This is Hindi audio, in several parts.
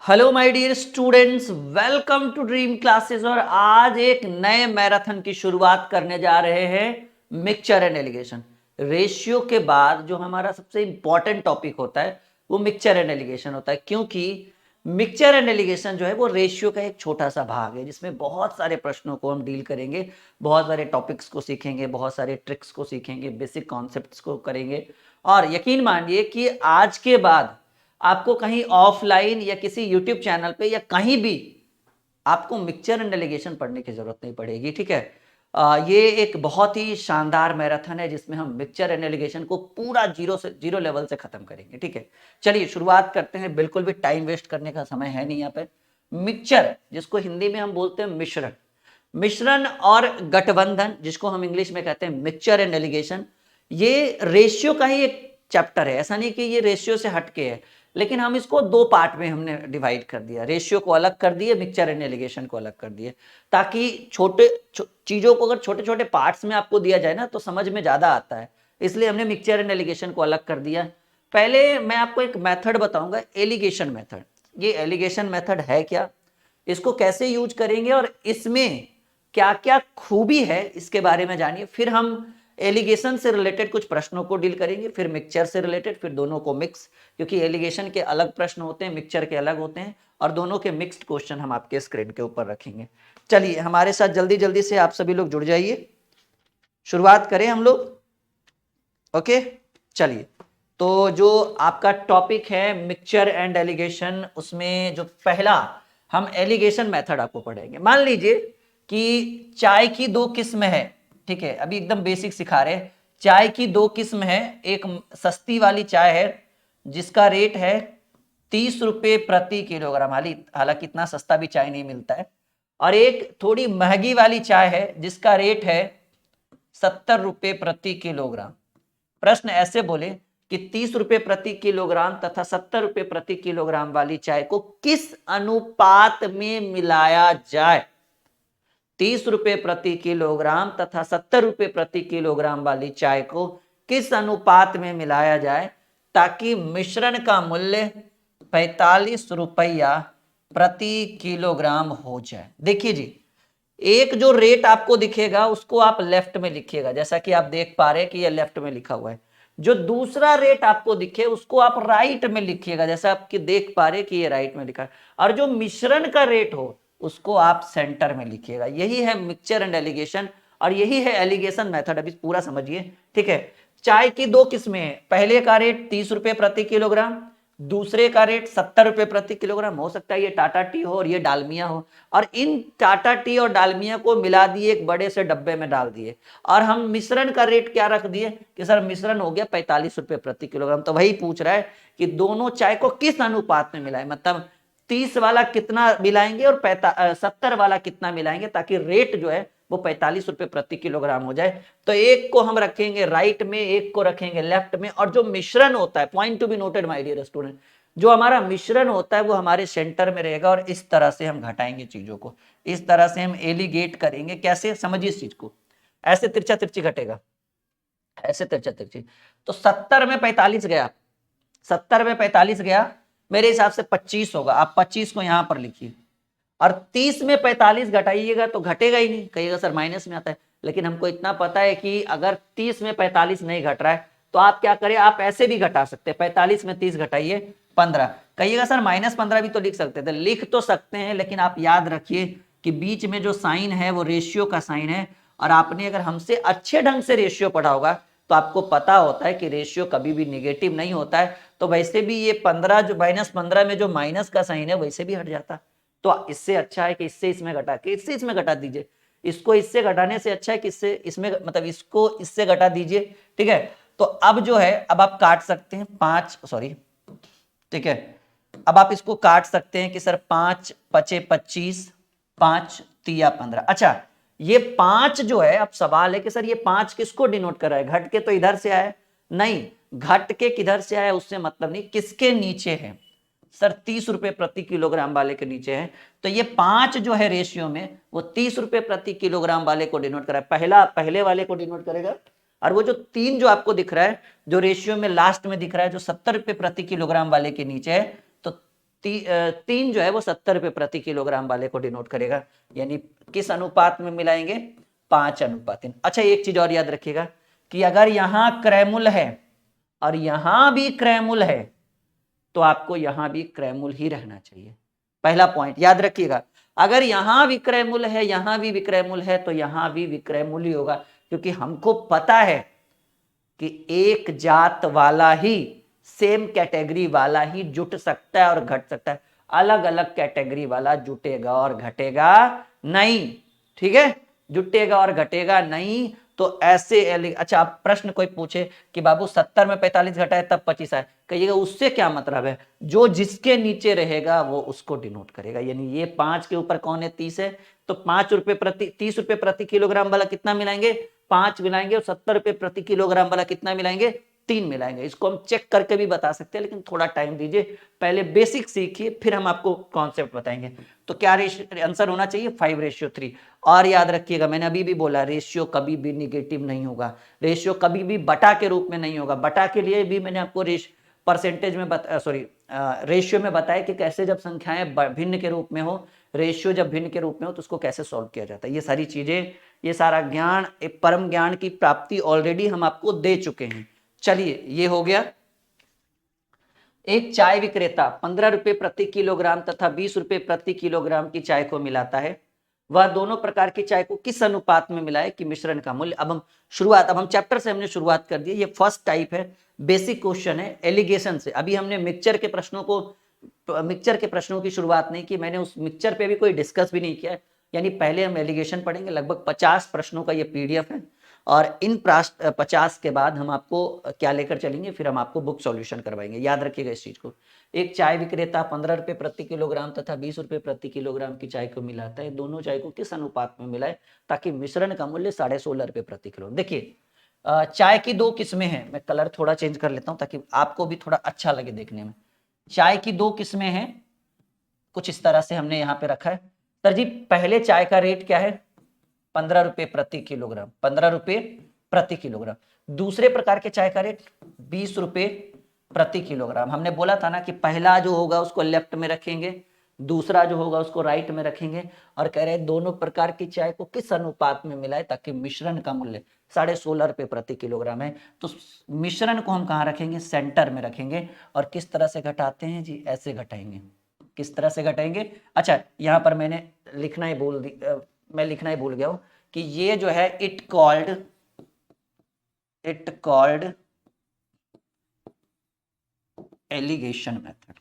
Hello my dear students, welcome to Dream Classes. और आज एक नए मैराथन की शुरुआत करने जा रहे हैं। मिक्सचर एंड एलिगेशन रेशियो के बाद जो हमारा सबसे इंपॉर्टेंट टॉपिक होता है वो मिक्सचर एंड एलिगेशन होता है, क्योंकि मिक्सचर एंड एलिगेशन जो है वो रेशियो का एक छोटा सा भाग है जिसमें बहुत सारे प्रश्नों को हम डील करेंगे, बहुत सारे टॉपिक्स को सीखेंगे, बहुत सारे ट्रिक्स को सीखेंगे, बेसिक कॉन्सेप्ट्स को करेंगे। और यकीन मानिए कि आज के बाद आपको कहीं ऑफलाइन या किसी यूट्यूब चैनल पे या कहीं भी आपको मिक्सचर एंड एलिगेशन पढ़ने की जरूरत नहीं पड़ेगी। ठीक है, ये एक बहुत ही शानदार मैराथन है जिसमें हम मिक्सचर एंड एलिगेशन को पूरा जीरो लेवल से खत्म करेंगे। ठीक है, चलिए शुरुआत करते हैं। बिल्कुल भी टाइम वेस्ट करने का समय है नहीं यहाँ पे। मिक्सचर, जिसको हिंदी में हम बोलते हैं मिश्रण, मिश्रण और गठबंधन, जिसको हम इंग्लिश में कहते हैं मिक्सचर एंड एलिगेशन, ये रेशियो का ही एक चैप्टर है। ऐसा नहीं कि ये रेशियो से हटके है, लेकिन हम इसको दो पार्ट में हमने डिवाइड कर दिया। रेशियो को अलग कर दिए, मिक्सचर एंड एलिगेशन को अलग कर दिए, ताकि चीजों को अगर छोटे छोटे पार्ट्स में आपको दिया जाए ना तो समझ में ज्यादा आता है। इसलिए हमने मिक्सचर एंड एलिगेशन को अलग कर दिया। पहले मैं आपको एक मेथड बताऊंगा, एलिगेशन मेथड। ये एलिगेशन मेथड है क्या, इसको कैसे यूज करेंगे और इसमें क्या क्या खूबी है, इसके बारे में जानिए। फिर हम एलिगेशन से रिलेटेड कुछ प्रश्नों को डील करेंगे, फिर मिक्सचर से रिलेटेड, फिर दोनों को मिक्स, क्योंकि एलिगेशन के अलग प्रश्न होते हैं, मिक्सचर के अलग होते हैं, और दोनों के मिक्स्ड क्वेश्चन हम आपके स्क्रीन के ऊपर रखेंगे। चलिए हमारे साथ जल्दी जल्दी से आप सभी लोग जुड़ जाइए, शुरुआत करें हम लोग। ओके, चलिए। तो जो आपका टॉपिक है मिक्सचर एंड एलिगेशन, उसमें जो पहला हम एलिगेशन मेथड आपको पढ़ेंगे। मान लीजिए कि चाय की दो किस्म है। ठीक है, अभी एकदम बेसिक सिखा रहे हैं। चाय की दो किस्म है, एक सस्ती वाली चाय है जिसका रेट है 30 रुपये प्रति किलोग्राम, हालांकि इतना सस्ता भी चाय नहीं मिलता है, और एक थोड़ी महंगी वाली चाय है जिसका रेट है 70 रुपये प्रति किलोग्राम। प्रश्न ऐसे बोले कि 30 रुपये प्रति किलोग्राम तथा 70 रुपये प्रति किलोग्राम वाली चाय को किस अनुपात में मिलाया जाए। 30 रुपये प्रति किलोग्राम तथा 70 रुपये प्रति किलोग्राम वाली चाय को किस अनुपात में मिलाया जाए ताकि मिश्रण का मूल्य 45 रुपया प्रति किलोग्राम हो जाए। देखिए जी, एक जो रेट आपको दिखेगा उसको आप लेफ्ट में लिखिएगा, जैसा कि आप देख पा रहे हैं कि ये लेफ्ट में लिखा हुआ है। जो दूसरा रेट आपको दिखे उसको आप राइट में लिखिएगा, जैसा आप देख पा रहे हैं कि ये राइट में लिखा है। और जो मिश्रण का रेट हो उसको आप सेंटर में लिखिएगा। यही है मिक्सचर एंड एलिगेशन, और यही है एलिगेशन मेथड। अभी पूरा समझिए। ठीक है, चाय की दो किस्में हैं। पहले का रेट 30 रुपये प्रति किलोग्राम, दूसरे का रेट 70 रुपये प्रति किलोग्राम। हो सकता है ये टाटा टी हो और ये डालमिया हो, और इन टाटा टी और डालमिया को मिला दिए, एक बड़े से डब्बे में डाल दिए, और हम मिश्रण का रेट क्या रख दिए कि सर मिश्रण हो गया 45 रुपये प्रति किलोग्राम। तो वही पूछ रहा है कि दोनों चाय को किस अनुपात में मिलाए, मतलब 30 वाला कितना मिलाएंगे और 70 वाला कितना मिलाएंगे, ताकि रेट जो है वो 45 रुपये प्रति किलोग्राम हो जाए। तो एक को हम रखेंगे राइट में, एक को रखेंगे लेफ्ट में, और जो मिश्रण होता है, point to be noted my dear student, जो हमारा मिश्रण होता है वो हमारे सेंटर में रहेगा। और इस तरह से हम घटाएंगे चीजों को, इस तरह से हम एलिगेट करेंगे। कैसे, समझिए इस चीज को। ऐसे तिरछा तिरछी घटेगा, ऐसे तिरछा तिरछी। तो 70 में 45 गया, 70 में 45 गया, मेरे हिसाब से 25 होगा। आप 25 को यहां पर लिखिए, और 30 में 45 घटाइएगा तो घटेगा ही नहीं, कहिएगा सर माइनस में आता है। लेकिन हमको इतना पता है कि अगर 30 में 45 नहीं घट रहा है तो आप क्या करें, आप ऐसे भी घटा सकते हैं। 45 में 30 घटाइए 15, कहिएगा सर -15 भी तो लिख सकते थे। लिख तो सकते हैं, लेकिन आप याद रखिए कि बीच में जो साइन है वो रेशियो का साइन है। और आपने अगर हमसे अच्छे ढंग से रेशियो पढ़ा होगा तो आपको पता होता है कि रेशियो कभी भी निगेटिव नहीं होता है। तो वैसे भी ये 15, जो -15 में जो माइनस का साइन है वैसे भी हट जाता। तो इससे अच्छा है कि इससे इसमें घटा के इससे इसमें घटा दीजिए। इसको इससे घटाने से अच्छा है कि इससे इसमें, मतलब इसको इससे घटा दीजिए। ठीक है, तो अब जो है, अब आप काट सकते हैं 5, सॉरी, ठीक है, अब आप इसको काट सकते हैं कि सर 5 पचे 25, 5 तिया 15। अच्छा, ये 5 जो है, अब सवाल है कि सर ये 5 किसको डिनोट कर रहा है, घट के तो इधर से आया नहीं, घट के किधर से आया उससे मतलब नहीं, किसके नीचे है सर, 30 रुपए प्रति किलोग्राम वाले के नीचे है। तो ये 5 जो है रेशियो में वो 30 रुपए प्रति किलोग्राम वाले को डिनोट कर रहा है, पहले वाले को डिनोट करेगा। और वो जो 3 जो आपको दिख रहा है, जो रेशियो में लास्ट में दिख रहा है, जो 70 रुपए प्रति किलोग्राम वाले के नीचे है, तो 3 जो है वो 70 रुपए प्रति किलोग्राम वाले को डिनोट करेगा, यानी किस अनुपात में मिलाएंगे, 5:3। अच्छा एक चीज और याद रखिएगा कि अगर यहां क्रैमुल है और यहां भी क्रैमुल है तो आपको यहां भी क्रैमुल ही रहना चाहिए। पहला पॉइंट याद रखिएगा, अगर यहां विक्रयमूल है यहां भी विक्रयमूल है तो यहां भी विक्रयमूल ही होगा, क्योंकि हमको पता है कि एक जात वाला ही, सेम कैटेगरी वाला ही जुट सकता है और घट सकता है, अलग अलग कैटेगरी वाला जुटेगा और घटेगा नहीं। ठीक है, जुटेगा और घटेगा नहीं। तो ऐसे अच्छा आप प्रश्न कोई पूछे कि बाबू 70 में 45 घटा है तब 25 आए, कहिएगा उससे क्या मतलब है, जो जिसके नीचे रहेगा वो उसको डिनोट करेगा। यानी ये 5 के ऊपर कौन है, 30 है, तो 5 रुपए प्रति 30 रुपए प्रति किलोग्राम वाला कितना मिलाएंगे, 5 मिलाएंगे, और 70 रुपए प्रति किलोग्राम वाला कितना मिलाएंगे, 3 मिलाएंगे। इसको हम चेक करके भी बता सकते हैं, लेकिन थोड़ा टाइम दीजिए, पहले बेसिक सीखिए फिर हम आपको कॉन्सेप्ट बताएंगे। तो क्या आंसर होना चाहिए, 5:3। और याद रखिएगा मैंने अभी भी बोला, रेशियो कभी भी निगेटिव नहीं होगा, रेशियो कभी भी बटा के रूप में नहीं होगा। बटा के लिए भी मैंने आपको परसेंटेज में रेशियो में बताया कि कैसे जब संख्याएं भिन्न के रूप में हो, रेशियो जब भिन्न के रूप में हो तो उसको कैसे सॉल्व किया जाता है। ये सारी चीजें, ये सारा ज्ञान, एक परम ज्ञान की प्राप्ति ऑलरेडी हम आपको दे चुके हैं। चलिए ये हो गया। एक चाय विक्रेता 15 रुपए प्रति किलोग्राम तथा 20 रुपए प्रति किलोग्राम की चाय को मिलाता है, वह दोनों प्रकार की चाय को किस अनुपात में मिलाए कि मिश्रण का मूल्य। अब हम चैप्टर से हमने शुरुआत कर दी। ये फर्स्ट टाइप है, बेसिक क्वेश्चन है एलिगेशन से। अभी हमने मिक्सचर के प्रश्नों की शुरुआत नहीं की, मैंने उस मिक्सचर पे भी कोई डिस्कस भी नहीं किया। यानी पहले हम एलिगेशन पढ़ेंगे, लगभग 50 प्रश्नों का ये पीडीएफ है, और इन 50 के बाद हम आपको क्या लेकर चलेंगे, फिर हम आपको बुक सॉल्यूशन करवाएंगे। याद रखिएगा इस चीज को। एक चाय विक्रेता 15 रुपए प्रति किलोग्राम तथा 20 रुपए प्रति किलोग्राम की चाय को मिलाता है, दोनों चाय को किस अनुपात में मिलाए ताकि मिश्रण का मूल्य 16.5 रुपए प्रति किलो। देखिए चाय की 2 किस्में हैं, मैं कलर थोड़ा चेंज कर लेता हूं ताकि आपको भी थोड़ा अच्छा लगे देखने में। चाय की 2 किस्में हैं, कुछ इस तरह से हमने यहाँ पे रखा है। सर जी पहले चाय का रेट क्या है, 15 रुपए प्रति किलोग्राम, 15 रुपए प्रति किलोग्राम। दूसरे प्रकार के चाय का रेट 20 रुपए प्रति किलोग्राम। हमने बोला था ना कि पहला जो होगा उसको लेफ्ट में रखेंगे, दूसरा जो होगा उसको राइट में रखेंगे, और कह रहे हैं दोनों प्रकार की चाय को किस अनुपात में मिलाए ताकि मिश्रण का मूल्य 16.5 रुपए प्रति किलोग्राम है। तो मिश्रण को हम कहाँ रखेंगे, सेंटर में रखेंगे। और किस तरह से घटाते हैं जी, ऐसे घटाएंगे। किस तरह से घटाएंगे, अच्छा यहाँ पर मैं लिखना ही भूल गया हूं कि ये जो है इट कॉल्ड एलिगेशन मेथड।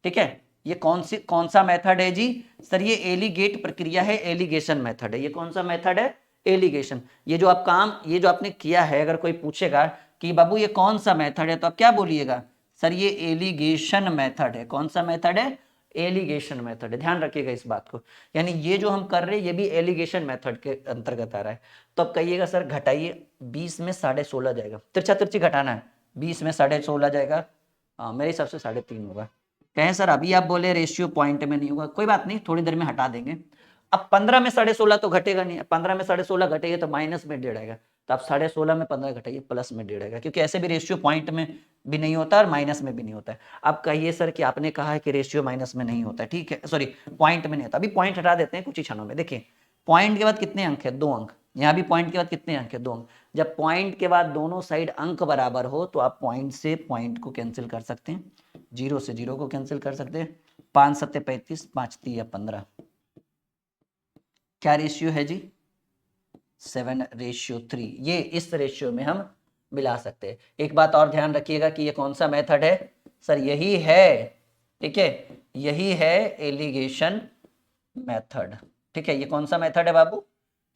ठीक है, ये कौन सा मेथड है जी, सर ये एलिगेट प्रक्रिया है, एलिगेशन मेथड है। ये कौन सा मेथड है, एलिगेशन। ये जो आपने किया है, अगर कोई पूछेगा कि बाबू ये कौन सा मेथड है, तो आप क्या बोलिएगा, सर ये एलिगेशन मेथड है। कौन सा मेथड है, एलिगेशन मेथड है। ध्यान रखिएगा इस बात को, यानी ये जो हम कर रहे हैं ये भी एलिगेशन मेथड के अंतर्गत आ रहा है। तो अब कहिएगा सर घटाइए, 20 में 16.5 जाएगा, तिरछा तिरछी घटाना है, 20 में 16.5 जाएगा, मेरे हिसाब से 3.5 होगा। कहें सर अभी आप बोले रेशियो पॉइंट में नहीं होगा, कोई बात नहीं, थोड़ी देर में हटा देंगे। अब 15 में 16.5 तो घटेगा नहीं, 15 में 16.5 घटेगा तो माइनस में 1.5 आएगा, तो आप 16.5 में 15 घटाइए, प्लस में 1.5 आएगा, क्योंकि ऐसे भी रेशियो पॉइंट में भी नहीं होता और माइनस में भी नहीं होता है। अब कहिए सर कि आपने कहा है कि रेशियो माइनस में नहीं होता, ठीक है, सॉरी पॉइंट में नहीं होता। अभी पॉइंट हटा देते हैं कुछ ही क्षणों में। देखिए पॉइंट के बाद कितने अंक है, 2 अंक। यहाँ भी पॉइंट के बाद कितने अंक है, 2 अंक। जब पॉइंट के बाद दोनों साइड अंक बराबर हो तो आप पॉइंट से पॉइंट को कैंसिल कर सकते हैं, 0 से 0 को कैंसिल कर सकते हैं। 5 7 35, 5 3 15। क्या रेशियो है जी, 7:3। ये इस रेशियो में हम मिला सकते हैं। एक बात और ध्यान रखिएगा कि ये कौन सा मेथड है, सर यही है, ठीक है, यही है एलिगेशन मेथड। ठीक है, ये कौन सा मेथड है बाबू,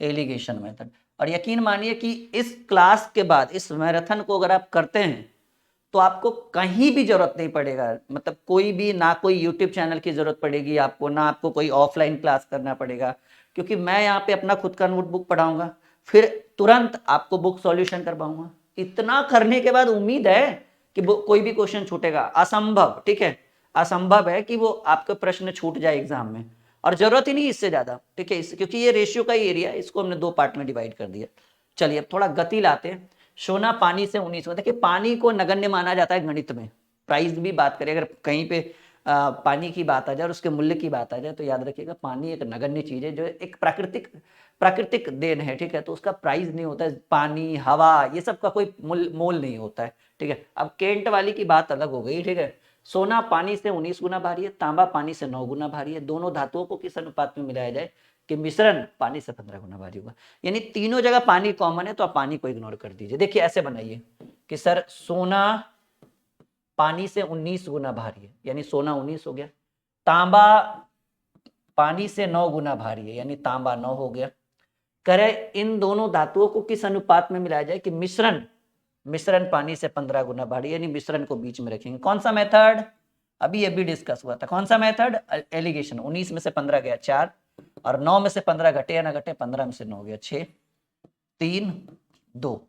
एलिगेशन मेथड। और यकीन मानिए कि इस क्लास के बाद, इस मैराथन को अगर आप करते हैं तो आपको कहीं भी जरूरत नहीं पड़ेगा, मतलब कोई भी, ना कोई यूट्यूब चैनल की जरूरत पड़ेगी आपको, ना आपको कोई ऑफलाइन क्लास करना पड़ेगा, क्योंकि मैं यहाँ पे अपना खुद का नोटबुक पढ़ाऊंगा, फिर तुरंत आपको बुक सॉल्यूशन करवाऊंगा। इतना करने के बाद उम्मीद है कि कोई भी क्वेश्चन छूटेगा, असंभव, ठीक है, असंभव है कि वो आपका प्रश्न छूट जाए एग्जाम में, और जरूरत ही नहीं इससे ज्यादा, ठीक है, क्योंकि ये रेशियो का ही एरिया है, इसको हमने 2 पार्ट में डिवाइड कर दिया। चलिए अब थोड़ा गति लाते हैं। सोना पानी से 19 में, देखिए पानी को नगण्य माना जाता है गणित में, प्राइस भी बात करें, अगर कहीं पे पानी की बात आ जाए और उसके मूल्य की बात आ जाए तो याद रखिएगा पानी एक नगण्य चीज है, जो एक प्राकृतिक देन है, ठीक है। तो उसका प्राइस नहीं होता है, पानी हवा ये सब का कोई मोल नहीं होता है, ठीक है। अब केंट वाली की बात अलग हो गई, ठीक है। सोना पानी से 19 गुना भारी है, तांबा पानी से 9 गुना भारी है। दोनों धातुओं को किस अनुपात में मिलाया जाए कि मिश्रण पानी से 15 गुना भारी होगा। यानी तीनों जगह पानी कॉमन है, तो आप पानी को इग्नोर कर दीजिए। देखिए ऐसे बनाइए कि सर सोना पानी से 19 गुना भारी है, यानी सोना 19 हो गया। तांबा पानी से 9 गुना भारी है, यानी तांबा 9 हो गया। करे इन दोनों धातुओं को किस अनुपात में मिलाया जाए कि मिश्रण पानी से 15 गुना भारी, यानी मिश्रण को बीच में रखेंगे। कौन सा मेथड? अभी डिस्कस हुआ था। कौन सा मेथड? एलिगेशन। 19 में से 15 गया 4, और 9 में से 15 घटे या ना घटे, 15 में से 9 गया 6, 3, 2।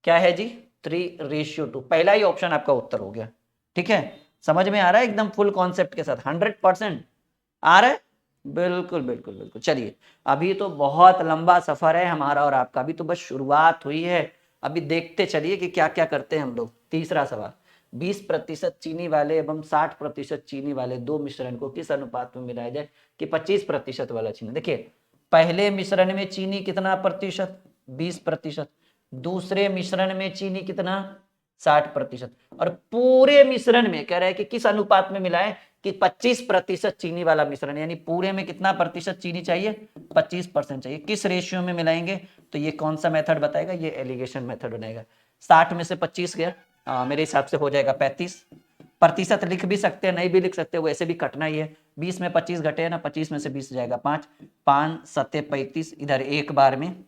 क्या है जी? 3:2। पहला ही ऑप्शन आपका उत्तर हो गया, ठीक है। समझ में आ रहा है एकदम फुल कॉन्सेप्ट के साथ, 100% आ रहा है? बिल्कुल बिल्कुल बिल्कुल। चलिए अभी तो बहुत लंबा सफर है हमारा और आपका, अभी तो बस शुरुआत हुई है। अभी देखते चलिए कि क्या क्या करते हैं हम लोग। तीसरा सवाल, 20% चीनी वाले एवं 60% चीनी वाले दो मिश्रण को किस अनुपात में मिलाया जाए कि 25% वाला चीनी। देखिए पहले मिश्रण में चीनी कितना प्रतिशत? 20%। दूसरे मिश्रण में चीनी कितना? 60%। और पूरे मिश्रण में कह रहा है कि किस अनुपात में मिलाए कि 25% चीनी वाला मिश्रण, यानी पूरे में कितना प्रतिशत चीनी चाहिए? 25% चाहिए। किस रेशियो में मिलाएंगे? तो ये कौन सा मेथड बताएगा? ये एलिगेशन मेथड बनाएगा। 60 में से 25 गया, मेरे हिसाब से हो जाएगा 35 प्रतिशत। लिख भी सकते हैं, नहीं भी लिख सकते, वैसे भी कटना ही है। 20 में 25 घटे है ना, 25 में से 20 जाएगा 5, 5 7 35। इधर एक बार में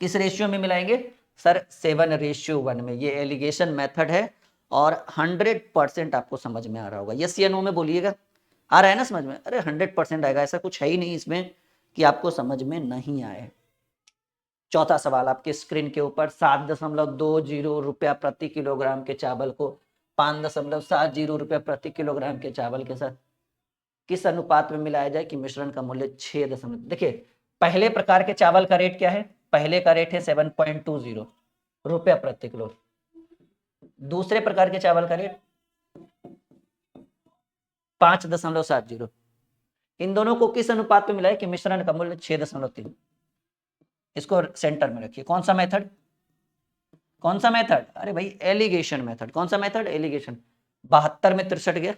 किस रेशियो में मिलाएंगे? सर 7:1 में। ये एलिगेशन मेथड है और 100% आपको समझ में आ रहा होगा। यस या नो में बोलिएगा। आ रहा है ना समझ में? अरे 100% आएगा, ऐसा कुछ है ही नहीं इसमें कि आपको समझ में नहीं आए। चौथा सवाल आपके स्क्रीन के ऊपर, 7.20 रुपया प्रति किलोग्राम के चावल को 5.70 रुपया प्रति किलोग्राम के चावल के साथ किस अनुपात में मिलाया जाए कि मिश्रण का मूल्य 6 देखिए पहले प्रकार के चावल का रेट क्या है? पहले का रेट है 7.20 रुपया प्रति किलो। दूसरे प्रकार के चावल का रेट 5.70। इन दोनों को किस अनुपात में मिलाए कि मिश्रण का मूल्य 6.3। इसको सेंटर में रखिए। कौन सा मेथड? कौन सा मेथड? अरे भाई एलिगेशन मेथड। कौन सा मेथड? एलिगेशन। 72 में 63 गया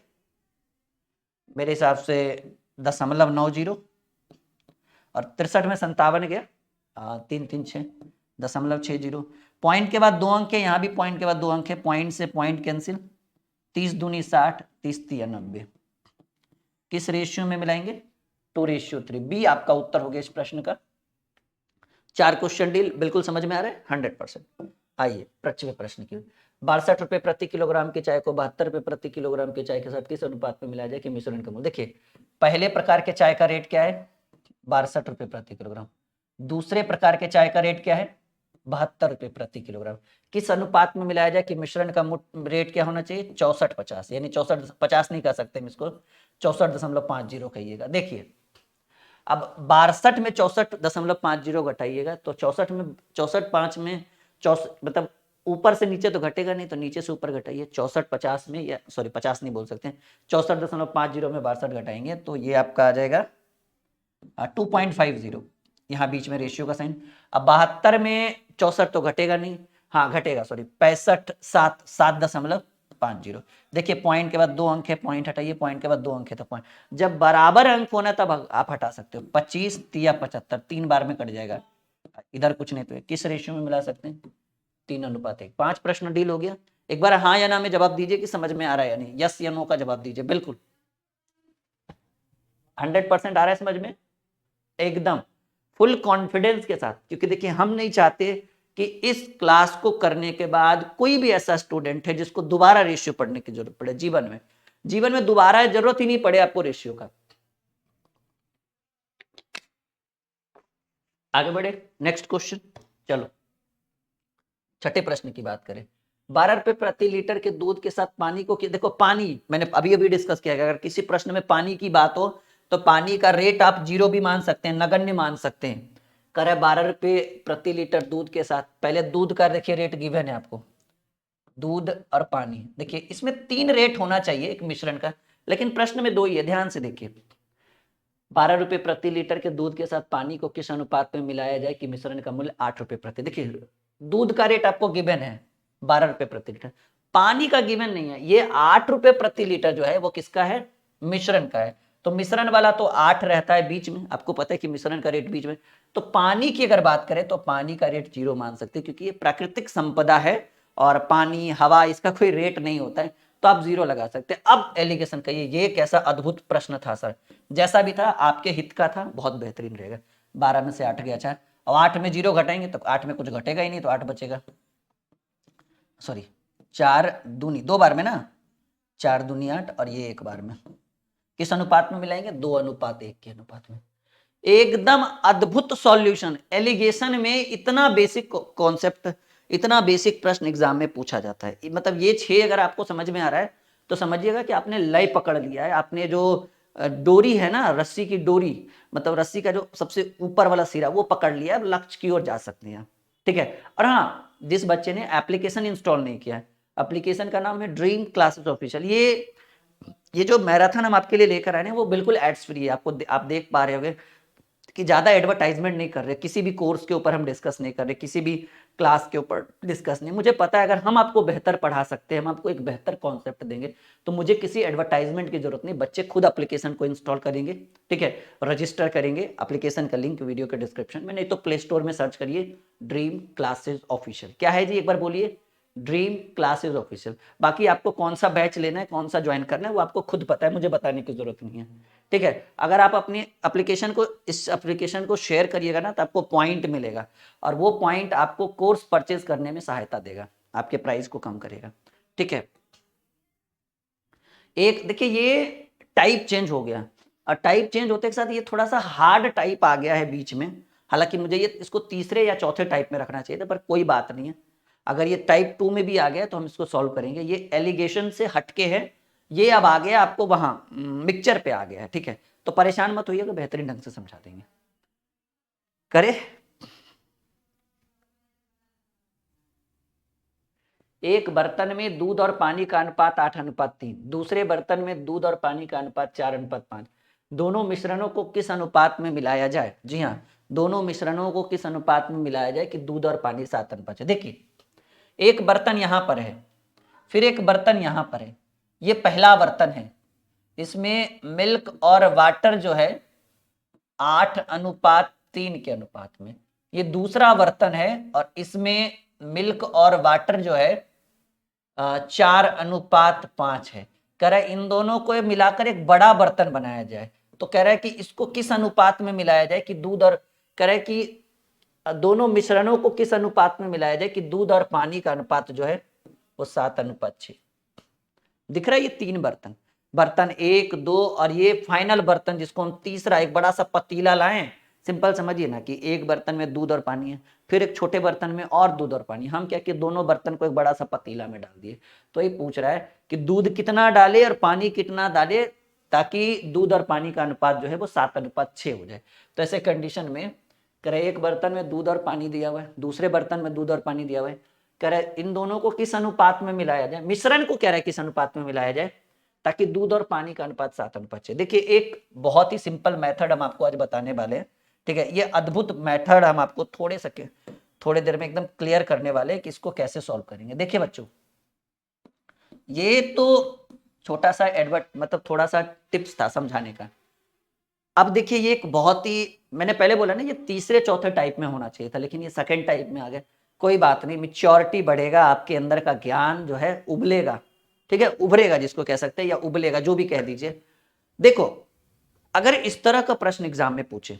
मेरे हिसाब से 0.90, और 63 में 57 गया 3 3 6 0.60। पॉइंट के बाद 2 अंक है, यहाँ भी पॉइंट के बाद 2 अंक है, पॉइंट से पॉइंट कैंसिल। 30 दूनी 60, 30 3 90। किस रेशियो में मिलाएंगे? 2:3। बी आपका उत्तर हो गया इस प्रश्न का। 4 क्वेश्चन डील बिल्कुल समझ में आ रहा है 100%। आइए 25वें प्रश्न की। 62 रुपए प्रति किलोग्राम की चाय को 72 रुपए प्रति किलोग्राम की चाय के साथ किस अनुपात में मिलाया जाए कि मिश्रण का मूल्य। देखिए पहले प्रकार के चाय का रेट क्या है? 62 रुपए प्रति किलोग्राम। दूसरे प्रकार के चाय का रेट क्या है? 72 रुपए प्रति किलोग्राम। किस अनुपात में मिलाया जाए कि मिश्रण का रेट क्या होना चाहिए? 64-50, यानी 64-50 नहीं कह सकते हम इसको, 64.50 कहिएगा। देखिए अब 62 में 64.50 घटाइएगा तो 64 में 64 में 64, मतलब ऊपर से नीचे तो घटेगा नहीं, तो नीचे से ऊपर घटाइए। 64-50 में, या सॉरी 50 नहीं बोल सकते हैं, 64.50 में 62 घटाएंगे तो ये आपका आ जाएगा 2.50। यहाँ बीच में रेशियो का साइन। अब 72 में 64 तो घटेगा नहीं, हाँ घटेगा, सॉरी 7.50। देखिए पॉइंट के बाद 2 अंक है, पॉइंट हटाइए, पॉइंट के बाद 2 अंक है तो पॉइंट। जब बराबर अंक होना तब आप हटा सकते हो। 25 या 75 3 बार में कट जाएगा, इधर कुछ नहीं। तो किस रेशियो में मिला सकते हैं? 3:1। 5 प्रश्न डील हो गया। एक बार हाँ या ना में जवाब दीजिए कि समझ में आ रहा है या नहीं। यस या नो का जवाब दीजिए। बिल्कुल 100% आ रहा है समझ में, एकदम फुल कॉन्फिडेंस के साथ। क्योंकि देखिए हम नहीं चाहते कि इस क्लास को करने के बाद कोई भी ऐसा स्टूडेंट है जिसको दोबारा रेशियो पढ़ने की जरूरत पड़े जीवन में दोबारा जरूरत ही नहीं पड़े आपको रेशियो का। आगे बढ़े नेक्स्ट क्वेश्चन। चलो छठे प्रश्न की बात करें। 12 रुपए प्रति लीटर के दूध के साथ पानी को, देखो पानी मैंने अभी डिस्कस किया, अगर किसी प्रश्न में पानी की बात हो तो पानी का रेट आप 0 भी मान सकते हैं, नगण्य मान सकते हैं। करे 12 रुपए प्रति लीटर दूध के साथ, पहले दूध का देखिए रेट गिवन है आपको, दूध और पानी। देखिए इसमें 3 रेट होना चाहिए एक मिश्रण का, लेकिन प्रश्न में 2 ही है, ध्यान से देखिए। 12 रुपए प्रति लीटर के दूध के साथ पानी को किस अनुपात में मिलाया जाए कि मिश्रण का मूल्य 8 रुपए प्रति। देखिए दूध का रेट आपको गिवन है 12 रुपए प्रति लीटर, पानी का गिवन नहीं है। ये 8 रुपए प्रति लीटर जो है वो किसका है, मिश्रण का है। तो मिश्रण वाला तो 8 रहता है बीच में, आपको पता है कि मिश्रण का रेट बीच में। तो पानी की अगर बात करें तो पानी का रेट 0 मान सकते हैं, क्योंकि ये प्राकृतिक संपदा है और पानी हवा इसका कोई रेट नहीं होता है, तो आप 0 लगा सकते हैं। अब एलिगेशन कहिए, ये कैसा अद्भुत प्रश्न था सर। जैसा भी था आपके हित का था, बहुत बेहतरीन रहेगा। 12 में से 8 गया 4, और 8 में 0 घटाएंगे तो 8 में कुछ घटेगा ही नहीं, तो 8 बचेगा। सॉरी 4 दूनी 2 बार में ना, 4 दूनी 8 और ये 1 बार में। किस अनुपात में मिलाएंगे, 2:1 के अनुपात में। एकदम अद्भुत सॉल्यूशन। एलिगेशन में इतना बेसिक कॉन्सेप्ट, इतना बेसिक प्रश्न एग्जाम में पूछा जाता है। मतलब ये 6 अगर आपको समझ में आ रहा है तो समझिएगा कि आपने लय पकड़ लिया है। आपने जो डोरी है ना, रस्सी की डोरी, मतलब रस्सी का जो सबसे ऊपर वाला सिरा वो पकड़ लिया है, लक्ष्य की ओर जा सकते हैं, ठीक है। और हाँ, जिस बच्चे ने एप्लीकेशन इंस्टॉल नहीं किया है, एप्लीकेशन का नाम है ड्रीम क्लासेस ऑफिशियल। ये जो मैराथन हम आपके लिए लेकर आए हैं वो बिल्कुल एड्स फ्री है। आप देख पा रहे होंगे कि ज्यादा एडवर्टाइजमेंट नहीं कर रहे, किसी भी कोर्स के ऊपर हम डिस्कस नहीं कर रहे, किसी भी क्लास के ऊपर डिस्कस नहीं। मुझे पता है अगर हम आपको बेहतर पढ़ा सकते हैं, हम आपको एक बेहतर कॉन्सेप्ट देंगे, तो मुझे किसी एडवर्टाइजमेंट की जरूरत नहीं। बच्चे खुद एप्लीकेशन को इंस्टॉल करेंगे, ठीक है, रजिस्टर करेंगे। एप्लीकेशन का लिंक वीडियो के डिस्क्रिप्शन में, नहीं तो प्ले स्टोर में सर्च करिए ड्रीम क्लासेस ऑफिशियल। क्या है जी, एक बार बोलिए, ड्रीम क्लासेस ऑफिशियल। बाकी आपको कौन सा बैच लेना है, कौन सा ज्वाइन करना है, वो आपको खुद पता है, मुझे बताने की जरूरत नहीं है, ठीक है। अगर आप अपनी एप्लीकेशन को, इस एप्लीकेशन को शेयर करिएगा ना, तो आपको पॉइंट मिलेगा, और वो पॉइंट आपको कोर्स परचेज करने में सहायता देगा, आपके प्राइस को कम करेगा, ठीक है। एक देखिए ये टाइप चेंज हो गया, और टाइप चेंज होते के साथ ये थोड़ा सा हार्ड टाइप आ गया है बीच में। हालांकि मुझे ये इसको तीसरे या चौथे टाइप में रखना चाहिए था, पर कोई बात नहीं है। अगर ये टाइप 2 में भी आ गया तो हम इसको सॉल्व करेंगे। ये एलिगेशन से हटके है, ये अब आ गया आपको वहां मिक्सचर पे आ गया है, ठीक है। तो परेशान मत होइएगा, बेहतरीन ढंग से समझा देंगे। करे, एक बर्तन में दूध और पानी का अनुपात 8:3, दूसरे बर्तन में दूध और पानी का अनुपात 4:5। दोनों मिश्रणों को किस अनुपात में मिलाया जाए। जी हाँ, दोनों मिश्रणों को किस अनुपात में मिलाया जाए कि दूध और पानी 7:5 है। देखिए एक बर्तन यहां पर है, फिर एक बर्तन यहां पर है, ये पहला बर्तन है, इसमें मिल्क और वाटर जो है 8:3 के अनुपात में। ये दूसरा बर्तन है और इसमें मिल्क और वाटर जो है 4:5 है। कह रहा है इन दोनों को मिलाकर एक बड़ा बर्तन बनाया जाए, तो कह रहा है कि इसको किस अनुपात में मिलाया जाए कि दूध और, कह रहा है कि दोनों मिश्रणों को किस अनुपात में मिलाया जाए कि दूध और पानी का अनुपात जो है वो 7:6। दिख रहा है ये 3 बर्तन, बर्तन 1, 2 और ये फाइनल बर्तन जिसको हम तीसरा एक बड़ा सा पतीला लाएं। सिंपल समझिए ना कि एक बर्तन में दूध और पानी है, फिर एक छोटे बर्तन में और दूध और पानी। हम क्या कि दोनों बर्तन को एक बड़ा सा पतीला में डाल दिए। तो ये पूछ रहा है कि दूध कितना डाले और पानी कितना डाले ताकि दूध और पानी का अनुपात जो है वो 7:6 हो जाए। तो ऐसे कंडीशन में कह रहे एक बर्तन में दूध और पानी दिया हुआ है, दूसरे बर्तन में दूध और पानी दिया हुआ है, कह रहा है इन दोनों को किस अनुपात में मिलाया जाए, मिश्रण को कह रहा है किस अनुपात में मिलाया जाए ताकि दूध और पानी का अनुपात 7:6। देखिए एक बहुत ही सिंपल मेथड हम आपको आज बताने वाले हैं, ठीक है। ये अद्भुत मेथड हम आपको थोड़े देर में एकदम क्लियर करने वाले हैं कि इसको कैसे सॉल्व करेंगे। देखिए बच्चों, ये तो छोटा सा मतलब थोड़ा सा टिप्स था समझाने का। अब देखिए ये एक बहुत ही, मैंने पहले बोला ना ये तीसरे चौथे टाइप में होना चाहिए था, लेकिन ये सेकंड टाइप में आ गया। कोई बात नहीं, मिच्योरिटी बढ़ेगा, आपके अंदर का ज्ञान जो है उबलेगा, ठीक है, उभरेगा जिसको कह सकते हैं, या उबलेगा, जो भी कह दीजिए। देखो अगर इस तरह का प्रश्न एग्जाम में पूछे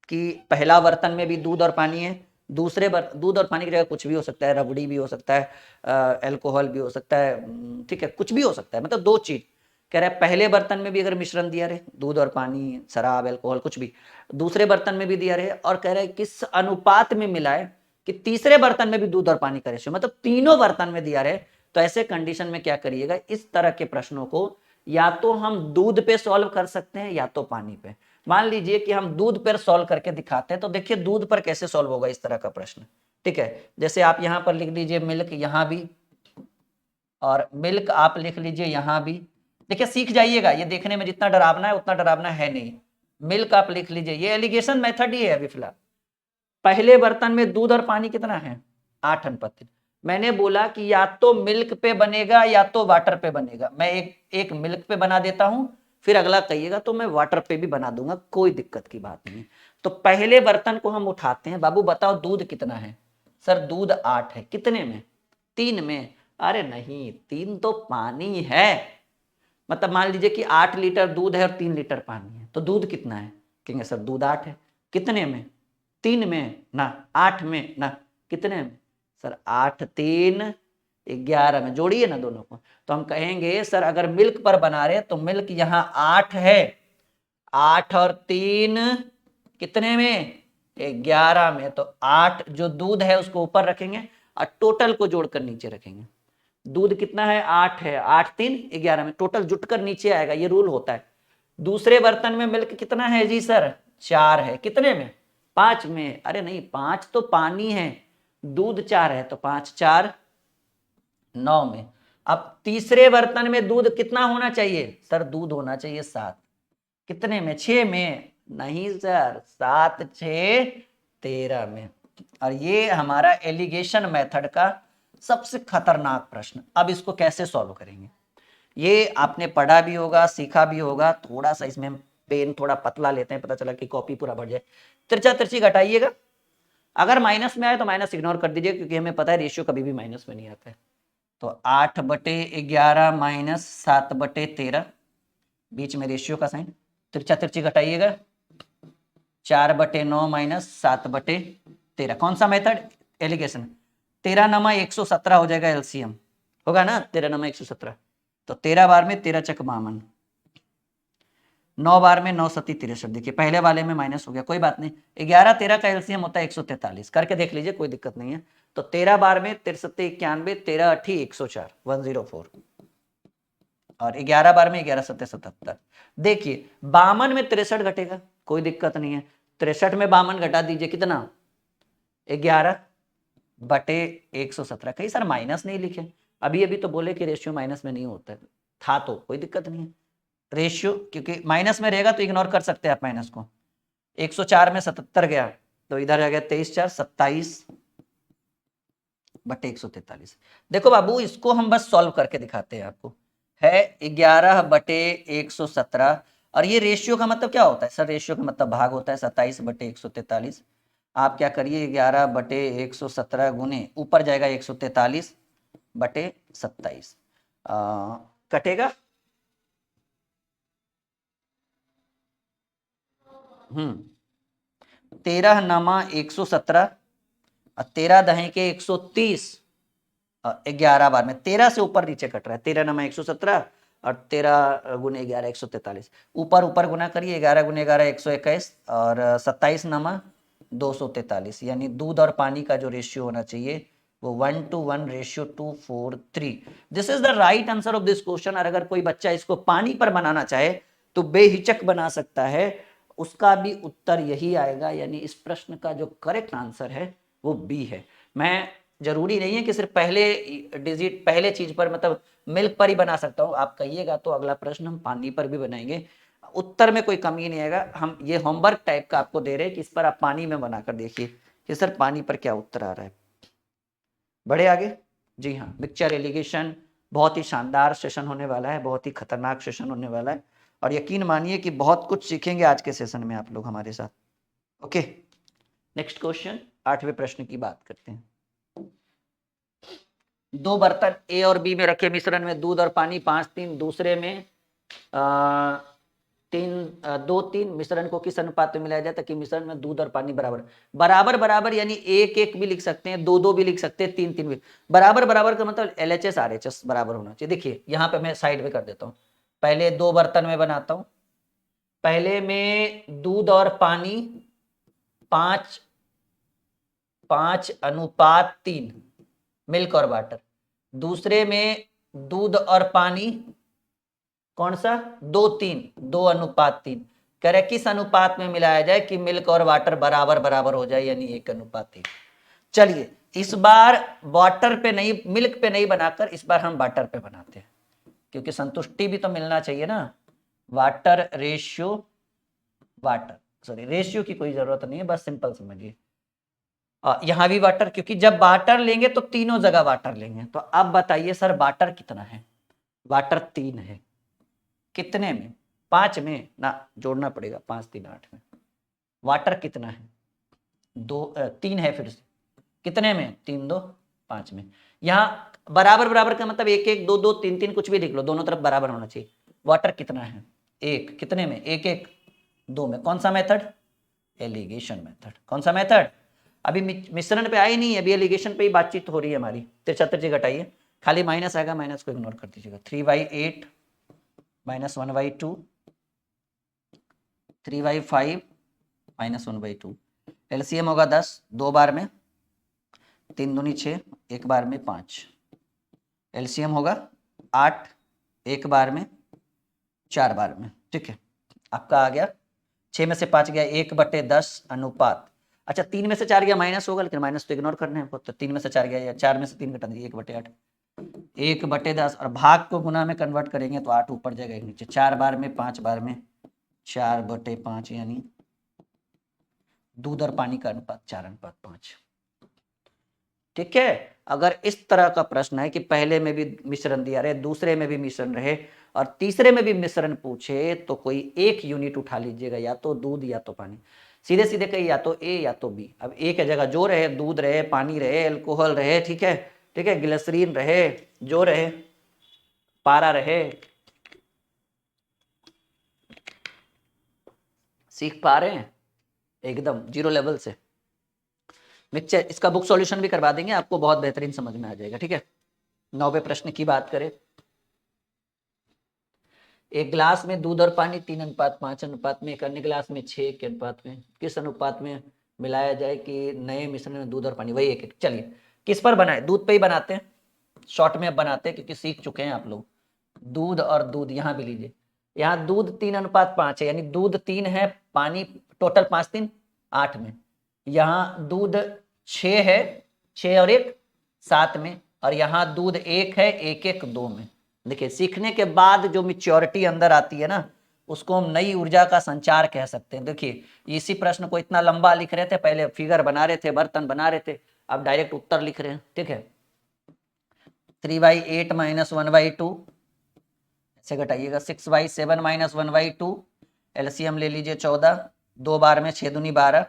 कि पहला बर्तन में भी दूध और पानी है, दूसरे दूध और पानी की जगह कुछ भी हो सकता है, रबड़ी भी हो सकता है, अल्कोहल भी हो सकता है, ठीक है, कुछ भी हो सकता है, मतलब 2 चीज। कह रहा है पहले बर्तन में भी अगर मिश्रण दिया रहे, दूध और पानी, शराब, अल्कोहल कुछ भी, दूसरे बर्तन में भी दिया रहे, और कह रहा है किस अनुपात में मिलाए कि तीसरे बर्तन में भी दूध और पानी का रेशियो, मतलब तीनों बर्तन में दिया रहे। तो ऐसे कंडीशन में क्या करिएगा, इस तरह के प्रश्नों को या तो हम दूध पे सॉल्व कर सकते हैं या तो पानी पे। मान लीजिए कि हम दूध पर सॉल्व करके दिखाते हैं, तो देखिए दूध पर कैसे सॉल्व होगा इस तरह का प्रश्न, ठीक है। जैसे आप यहां पर लिख लीजिए मिल्क, यहां भी और मिल्क आप लिख लीजिए यहां भी। देखिए सीख जाइएगा, ये देखने में जितना डरावना है उतना डरावना है नहीं। मिल्क आप लिख लीजिए, ये एलिगेशन मेथड ही है अभी फिलहाल। पहले बर्तन में दूध और पानी कितना है 8:3। मैंने बोला कि या तो मिल्क पे बनेगा या तो वाटर पे बनेगा। मैं एक मिल्क पे बना देता हूं, फिर अगला कहिएगा तो मैं वाटर पे भी बना दूंगा, कोई दिक्कत की बात नहीं। तो पहले बर्तन को हम उठाते हैं। बाबू बताओ दूध कितना है? सर दूध 8 है। कितने में? 3 में। अरे नहीं, 3 तो पानी है। मतलब मान लीजिए कि 8 लीटर दूध है और 3 लीटर पानी है, तो दूध कितना है? कहेंगे सर दूध 8 है। कितने में? 3 में ना, 8 में ना, कितने में? सर 8 3 11 में। जोड़िए ना दोनों को, तो हम कहेंगे सर अगर मिल्क पर बना रहे तो मिल्क यहाँ 8 है, 8 और 3 कितने में? 11 में। तो 8 जो दूध है उसको ऊपर रखेंगे और टोटल को जोड़कर नीचे रखेंगे। दूध कितना है? 8 है, 8 3 11 में, टोटल जुटकर नीचे आएगा, ये रूल होता है। दूसरे बर्तन में मिल्क कितना है जी सर? 4 है। कितने में? 5 में। अरे नहीं, 5 तो पानी है, दूध 4 है, तो 5 4 9 में। अब तीसरे बर्तन में दूध कितना होना चाहिए? सर दूध होना चाहिए 7। कितने में? 6 में। नहीं सर, 7 6 13 में। और ये हमारा एलिगेशन मेथड का सबसे खतरनाक प्रश्न। अब इसको कैसे सॉल्व करेंगे? ये आपने पढ़ा भी होगा, सीखा भी होगा। थोड़ा सा इसमें हम पेन थोड़ा पतला लेते हैं, पता चला कि कॉपी पूरा भर जाए। तिरछा तिरछी घटाइएगा। अगर माइनस में आए तो माइनस इग्नोर कर दीजिए, क्योंकि हमें पता है रेशियो कभी भी माइनस में नहीं आता है। तो 8/11 माइनस 7/13, बीच में रेशियो का साइन। तिरछा तिरछी घटाइएगा। 4/9 माइनस 7/13। कौन सा मेथड? एलिगेशन। 13 नमा 117 हो जाएगा, एलसीएम होगा ना 13 नमा 117। तो 13 बार में 13 चक 52, 9 बार में 9 सती 63। देखिए पहले वाले में माइनस हो गया, कोई बात नहीं। 11 13 का एलसीएम होता है 143, करके देख लीजिए, कोई दिक्कत नहीं है। तो 13 बार में 63 91, 13 8 104 104, और 11 बार में 11 7 77। देखिए 52 में 63 घटेगा, कोई दिक्कत नहीं है। 63 में 52 घटा दीजिए, कितना? 11/117। कहीं सर माइनस नहीं लिखे? अभी अभी तो बोले कि रेशियो माइनस में नहीं होता है। था तो कोई दिक्कत नहीं है। रेशियो क्योंकि माइनस में रहेगा तो इग्नोर कर सकते हैं आप माइनस को। 104 में 77 गया, तो इधर आ गया 23 4 27/143। देखो बाबू, इसको हम बस सॉल्व करके दिखाते हैं आपको। है 11/117, और ये रेशियो का मतलब क्या होता है? सर रेशियो का मतलब भाग होता है 27/143। आप क्या करिए, 11/117 गुने ऊपर जाएगा 143/27, कटेगा। 13 नमा 117 और 13 दहे के 130, 11 बार में 13 से ऊपर नीचे कट रहा है। 13 नमा 117 और 13 गुने 11 143। ऊपर ऊपर गुना करिए, 11 गुने 11 121 और 27 नमा 243। यानी दूध और पानी का जो रेशियो होना चाहिए वो 1:1 ratio 2:4:3। This is the right answer of this question. और अगर कोई बच्चा इसको पानी पर बनाना चाहे तो बेहिचक बना सकता है, उसका भी उत्तर यही आएगा। यानी इस प्रश्न का जो करेक्ट आंसर है वो बी है। मैं जरूरी नहीं है कि सिर्फ पहले डिजिट पहले चीज पर मतलब मिल्क पर ही बना सकता हूँ। आप कहिएगा तो अगला प्रश्न हम पानी पर भी बनाएंगे, उत्तर में कोई कमी नहीं आएगा। हम ये होमवर्क टाइप का आपको दे रहे हैं कि इस पर आप पानी में बनाकर देखिए कि सर पानी पर क्या उत्तर आ रहा है। बढ़े आगे। जी हाँ, मिक्सचर एलिगेशन बहुत ही शानदार सेशन होने वाला है, बहुत ही खतरनाक सेशन होने वाला है, और यकीन मानिए कि बहुत कुछ सीखेंगे आज के सेशन में आप लोग हमारे साथ। ओके, नेक्स्ट क्वेश्चन, 8वें प्रश्न की बात करते हैं। 2 बर्तन ए और बी में रखे मिश्रण में दूध और पानी 5:3, दूसरे में 2:3 मिश्रण को किस अनुपात में मिलाया जाए ताकि मिश्रण में दूध और पानी बराबर बराबर बराबर, यानी 1:1 भी लिख सकते हैं, 2:2 भी लिख सकते हैं, 3:3 भी। बराबर बराबर का मतलब LHS RHS बराबर होना चाहिए। देखिए यहाँ पे मैं साइड में कर देता हूँ, पहले 2 बर्तन में बनाता हूँ। पहले में दूध और पानी 5:3 मिल्क और वाटर। दूसरे में दूध और पानी कौन सा? 2:3 2:3। कह रहे किस अनुपात में मिलाया जाए कि मिल्क और वाटर बराबर बराबर हो जाए, यानी 1:3। चलिए इस बार वाटर पे नहीं, मिल्क पे नहीं बनाकर इस बार हम वाटर पे बनाते हैं, क्योंकि संतुष्टि भी तो मिलना चाहिए ना। Water ratio, water sorry ratio की कोई जरूरत नहीं है, बस सिंपल समझिए। यहां भी वाटर, क्योंकि जब वाटर लेंगे तो तीनों जगह वाटर लेंगे। तो अब बताइए सर वाटर कितना है? वाटर 3 है। कितने में? 5 में ना, जोड़ना पड़ेगा, 5 3 8 में। वाटर कितना है? 3 है। फिर से कितने में? 3 2 5 में। यहाँ बराबर बराबर का मतलब 1 1 2 2 3 3 कुछ भी लिख लो, दोनों तरफ बराबर होना चाहिए। वाटर कितना है? 1। कितने में? 1 1 2 में। कौन सा मेथड? Allegation method. कौन सा मेथड? अभी मिश्रण पे आई नहीं है, अभी एलिगेशन पे ही बातचीत हो रही है हमारी। 73 जी घटाइए, खाली माइनस आएगा, माइनस को इग्नोर कर दीजिएगा। 3/8 माइनस 1/2, 3/5 माइनस 1/2। एलसीएम होगा 10, 2 बार में 3 दूनी 6, 1 बार में 5। एलसीएम होगा 8, 1 बार में 4 बार में। ठीक है, आपका आ गया 6 में से 5 गया 1/10 अनुपात। अच्छा 3 में से 4 गया माइनस होगा, लेकिन माइनस तो इग्नोर करने हैं। तो 3 में से 4 गया, या 4 में से 3 घटा दीजिए, 1/8, 1/10। और भाग को गुना में कन्वर्ट करेंगे तो 8 ऊपर जाएगा, एक नीचे। 4 बार में 5 बार में 4/5, यानी दूध और पानी का अनुपात 4:5। ठीक है, अगर इस तरह का प्रश्न है कि पहले में भी मिश्रण दिया रहे, दूसरे में भी मिश्रण रहे और तीसरे में भी मिश्रण पूछे, तो कोई एक यूनिट उठा लीजिएगा, या तो दूध या तो पानी। सीधे सीधे कही, या तो ए या तो बी। अब ए की जगह जो रहे, दूध रहे, पानी रहे, अल्कोहल रहे, ठीक है, ठीक है, ग्लिसरीन रहे, जो रहे, पारा रहे। सीख पा रहे हैं एकदम जीरो लेवल से? मिक्सचर, इसका बुक सॉल्यूशन भी करवा देंगे आपको, बहुत बेहतरीन समझ में आ जाएगा। ठीक है, 9वें प्रश्न की बात करें। एक गिलास में दूध और पानी 3:5 अनुपात में, एक अन्य गिलास में 6 के अनुपात में, किस अनुपात में मिलाया जाए कि नए मिश्रण में दूध और पानी वही 1 1। चलिए किस पर बनाए? दूध पे ही बनाते हैं, शॉर्ट में अब बनाते हैं, क्योंकि सीख चुके हैं आप लोग। दूध और दूध यहाँ भी लीजिए। यहाँ दूध 3:5 है, यानी दूध 3 है, पानी टोटल 5 3 8 में। यहाँ दूध 6 है, 6 और 1 7 में। और यहाँ दूध 1 है, 1 1 2 में। देखिए सीखने के बाद जो मैच्योरिटी अंदर आती है ना, उसको हम नई ऊर्जा का संचार कह सकते हैं। देखिए इसी प्रश्न को इतना लंबा लिख रहे थे, पहले फिगर बना रहे थे, बर्तन बना रहे थे, अब डायरेक्ट उत्तर लिख रहे हैं। ठीक है, 3/8 माइनस 1/2 ऐसे घटाइएगा। 6/7 माइनस 1/2। एलसीएम ले लीजिए 14, 2 बार में 6 दूनी 12,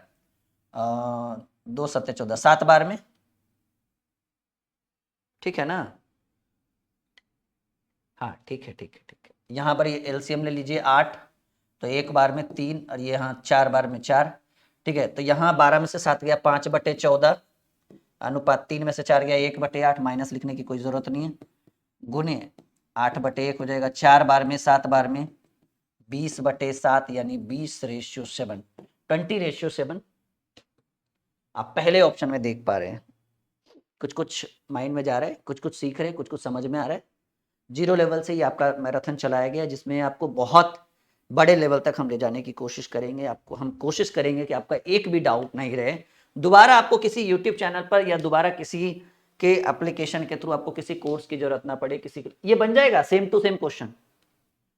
2 7 14, 7 बार में। ठीक है ना? हाँ ठीक है, ठीक है, ठीक है। यहाँ पर ये एलसीएम ले लीजिए 8, तो 1 बार में 3, और ये यहाँ 4 बार में 4। ठीक है, तो यहाँ 12 में से 7 गया 5/14 अनुपात 3 में से 4 गया 1/8। माइनस लिखने की कोई जरूरत नहीं है, गुने 8/1 हो जाएगा। 4 बार में 7 बार में 20/7, यानी 20:7, 20:7। आप पहले ऑप्शन में देख पा रहे हैं, कुछ कुछ माइंड में जा रहा है, कुछ कुछ सीख रहे हैं, कुछ कुछ समझ में आ रहा है। जीरो लेवल से ही आपका मैराथन चलाया गया, जिसमें आपको बहुत बड़े लेवल तक हम ले जाने की कोशिश करेंगे। आपको हम कोशिश करेंगे कि आपका एक भी डाउट नहीं रहे। दोबारा आपको किसी यूट्यूब चैनल पर या दोबारा किसी के एप्लीकेशन के थ्रू आपको किसी कोर्स की जरूरत ना पड़े। ये बन जाएगा सेम टू सेम क्वेश्चन।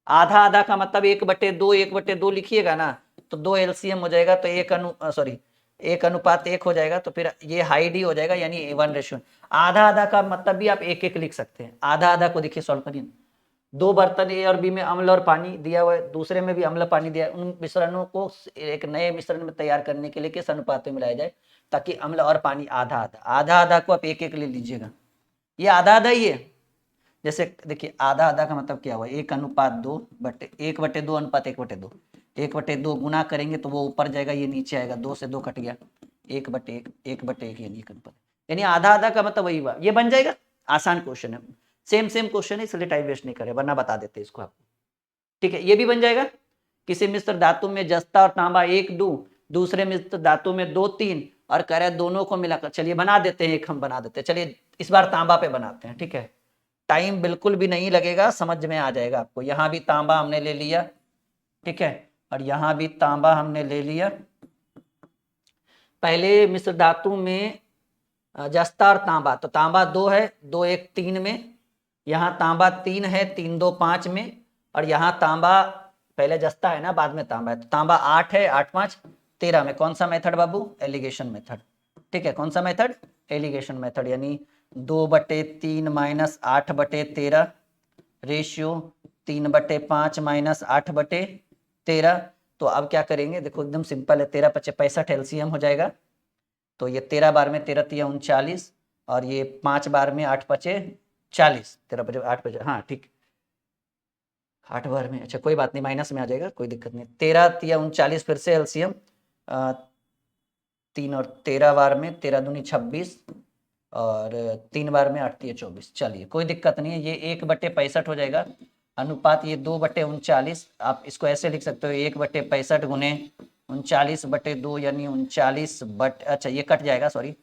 आधा आधा का मतलब 1/2, 1/2 लिखिएगा ना, तो 2 एलसीएम हो जाएगा, तो 1:1 हो जाएगा, तो फिर ये हाई डी हो जाएगा, यानी 1:1। आधा आधा का मतलब भी आप 1 1 लिख सकते हैं। आधा आधा को देखिए सॉल्व करिए। 2 बर्तन ए और बी में अम्ल और पानी दिया हुआ है, दूसरे में भी अम्ल पानी दिया है। उन मिश्रणों को एक नए मिश्रण में तैयार करने के लिए किस अनुपात में मिलाया जाए ताकि अम्ल और पानी आधा आधा, आधा आधा को आप 1 1 ले लीजिएगा। ये आधा आधा ही है। जैसे देखिए आधा आधा का मतलब क्या हुआ, 1:2 बटे 1/2 अनुपात 1/2। 1/2 गुना करेंगे तो वो ऊपर जाएगा, ये नीचे आएगा, 2 से 2 कट गया, 1/1, 1/1, यानी 1 अनुपात, यानी आधा आधा का मतलब वही हुआ। ये बन जाएगा। आसान क्वेश्चन है, सेम सेम क्वेश्चन है, इसलिए टाइम वेस्ट नहीं करे, वरना बता देते इसको आपको। ठीक है, ये भी बन जाएगा। किसी मिश्र धातु में जस्ता और तांबा 1 2, दूसरे मिश्र धातु में 2 3, और कह रहे दोनों को मिलाकर। चलिए बना देते हैं, एक हम बना देते हैं। चलिए इस बार तांबा पे बनाते हैं। ठीक है, टाइम बिल्कुल भी नहीं लगेगा, समझ में आ जाएगा आपको। यहां भी तांबा हमने ले लिया, ठीक है, और यहां भी तांबा हमने ले लिया। पहले मिश्र धातु में जस्ता और तांबा, तो तांबा 2 है, 2 1 3 में, यहाँ तांबा 3 है, 3 2 5 में, और यहाँ तांबा पहले जस्ता है ना, बाद में तांबा है, तो तांबा 8 है, 8 5 13 में। कौन सा मेथड बाबू? Allegation method. ठीक है, कौन सा मेथड? एलिगेशन मेथड, यानी 2/3 माइनस 8/13 रेशियो 3/5 माइनस 8/13। तो अब क्या करेंगे, देखो एकदम सिंपल है, 13 × 65 एलसीएम हो जाएगा, तो ये 13 बार में 13 × 39, और ये 5 बार में 8 × 40, 13 × 8 × हाँ ठीक, 8 बार में, अच्छा कोई बात नहीं, माइनस में आ जाएगा, कोई दिक्कत नहीं। 13 × 39 फिर से एलसीएम, 3 और 13 बार में 13 दूनी 26, और 3 बार में 8 × 24। चलिए कोई दिक्कत नहीं है, ये 1/65 हो जाएगा, अनुपात ये 2/39। आप इसको ऐसे लिख सकते हो, 1/65 गुने 39/2, यानी 39 बट, अच्छा ये कट जाएगा, सॉरी,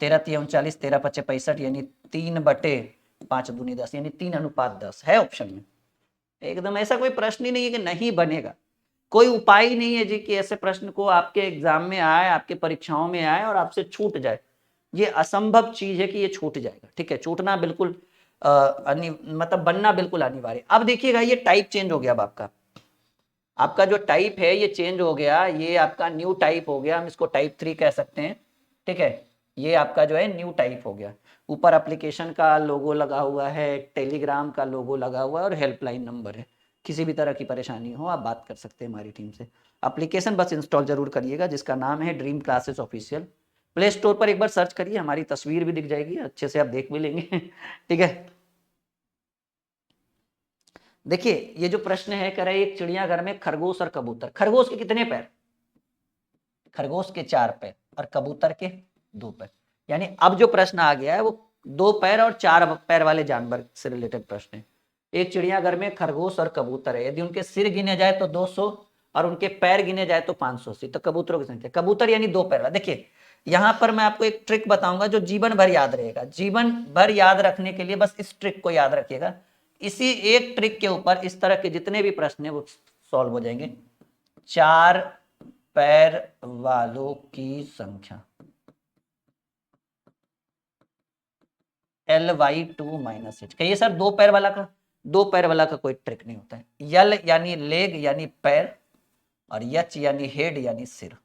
13 × 39, 13 × 65, यानी 3/5 दूनी 10, यानी 3:10 है ऑप्शन में। एकदम ऐसा कोई प्रश्न ही नहीं है कि नहीं बनेगा, कोई उपाय ही नहीं है जी कि ऐसे प्रश्न को आपके एग्जाम में आए, आपके परीक्षाओं में आए और आपसे छूट जाए। ये असंभव चीज है कि ये छूट जाएगा। ठीक है, छूटना बिल्कुल मतलब बनना बिल्कुल अनिवार्य। अब देखिएगा, ये टाइप चेंज हो गया। अब आपका जो टाइप है ये चेंज हो गया, ये आपका न्यू टाइप हो गया, हम इसको टाइप 3 कह सकते हैं। ठीक है, ये आपका जो है न्यू टाइप हो गया। ऊपर एप्लीकेशन का लोगो लगा हुआ है, टेलीग्राम का लोगो लगा हुआ है, और हेल्पलाइन नंबर है। किसी भी तरह की परेशानी हो आप बात कर सकते हैं हमारी टीम से। एप्लीकेशन बस इंस्टॉल जरूर करिएगा, जिसका नाम है dream classes official. Play store पर एक बार सर्च करिए, हमारी तस्वीर भी दिख जाएगी, अच्छे से आप देख भी लेंगे। ठीक है, देखिए ये जो प्रश्न है, कह रहा है एक चिड़ियाघर में खरगोश और कबूतर। खरगोश के कितने पैर? खरगोश के 4 पैर और कबूतर के 2 पैर। यानी अब जो प्रश्न आ गया है वो 2 पैर और 4 पैर वाले जानवर से रिलेटेड प्रश्न है। एक चिड़ियाघर में खरगोश और कबूतर है, यदि उनके सिर गिने जाए तो 200 और उनके पैर गिने जाए तो 580, तो कबूतरों की संख्या। कबूतर यानी 2 पैर वाला। देखिए यहां पर मैं आपको एक ट्रिक बताऊंगा जो जीवन भर याद रहेगा। जीवन भर याद रखने के लिए बस इस ट्रिक को याद रखिएगा। इसी एक ट्रिक के ऊपर इस तरह के जितने भी प्रश्न है वो सॉल्व हो जाएंगे। 4 पैर वालों की संख्या Ly2 - h। कहिए सर 2 पैर वाला का, 2 पैर वाला का कोई ट्रिक नहीं होता है। यल यानी लेग यानी पैर, और यच यानी हेड यानी सिर।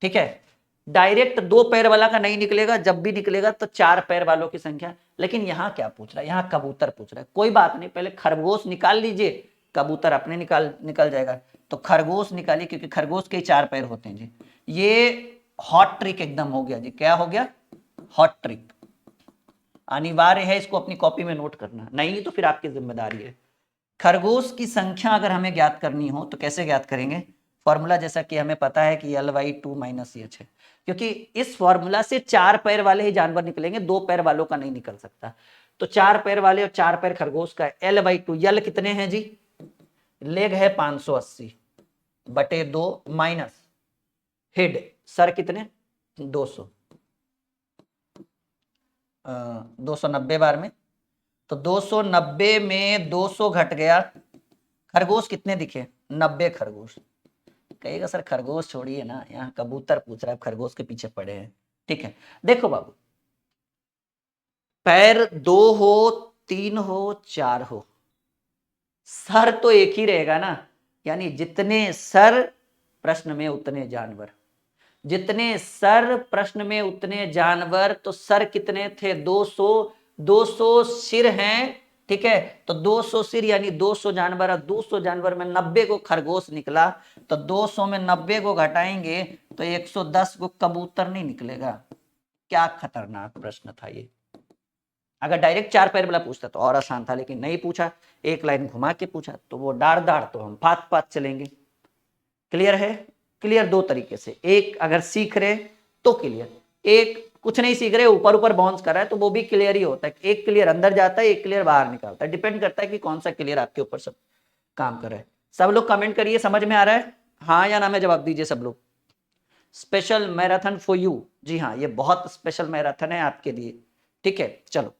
ठीक है, डायरेक्ट 2 पैर वाला का नहीं निकलेगा, जब भी निकलेगा तो 4 पैर वालों की संख्या। लेकिन यहां क्या पूछ रहा है? यहां कबूतर पूछ रहा है। कोई बात नहीं, पहले खरगोश निकाल लीजिए, कबूतर अपने निकल जाएगा। तो खरगोश निकालिए, क्योंकि खरगोश के 4 पैर होते हैं जी। ये हॉट ट्रिक एकदम हो गया जी। क्या हो गया? Hot trick. अनिवार्य है इसको अपनी कॉपी में नोट करना, नहीं तो फिर आपकी जिम्मेदारी है। खरगोश की संख्या अगर हमें ज्ञात करनी हो तो कैसे ज्ञात करेंगे? फॉर्मूला जैसा कि हमें पता है कि Ly2 - h है, क्योंकि इस फॉर्मूला से 4 पैर वाले ही जानवर निकलेंगे, 2 पैर वालों का नहीं निकल सकता। तो 4 पैर वाले और 4 पैर खरगोश का L/2। यल कितने हैं जी? लेग है 580/2 माइनस हेड सर कितने? 200, 290 बार में। तो 290 में 200 घट गया। खरगोश कितने दिखे? 90 खरगोश। कहेगा सर खरगोश छोड़िए ना, यहाँ कबूतर पूछ रहा है, खरगोश के पीछे पड़े हैं। ठीक है, देखो बाबू, पैर 2 हो, 3 हो, 4 हो, सर तो एक ही रहेगा ना। यानी जितने सर प्रश्न में उतने जानवर, जितने सर प्रश्न में उतने जानवर। तो सर कितने थे? 200, 200 सिर हैं। ठीक है, तो 200 सिर यानी 200 जानवर, और 200 जानवर में 90 को खरगोश निकला, तो 200 में 90 को घटाएंगे तो 110 को कबूतर नहीं निकलेगा। क्या खतरनाक प्रश्न था ये। अगर डायरेक्ट 4 पैर वाला पूछता तो और आसान था, लेकिन नहीं पूछा, एक लाइन घुमा के पूछा, तो वो डार डार तो हम फात फात चलेंगे। क्लियर है? क्लियर 2 तरीके से। एक अगर सीख रहे तो क्लियर, एक कुछ नहीं सीख रहे ऊपर ऊपर बाउंस कर रहा है तो वो भी क्लियर ही होता है। एक क्लियर अंदर जाता है, एक क्लियर बाहर निकालता है। डिपेंड करता है कि कौन सा क्लियर आपके ऊपर सब काम कर रहा है। सब लोग कमेंट करिए, समझ में आ रहा है? हाँ या ना में जवाब दीजिए सब लोग। Special marathon for you. जी हाँ, ये बहुत स्पेशल मैराथन है आपके लिए। ठीक है, चलो।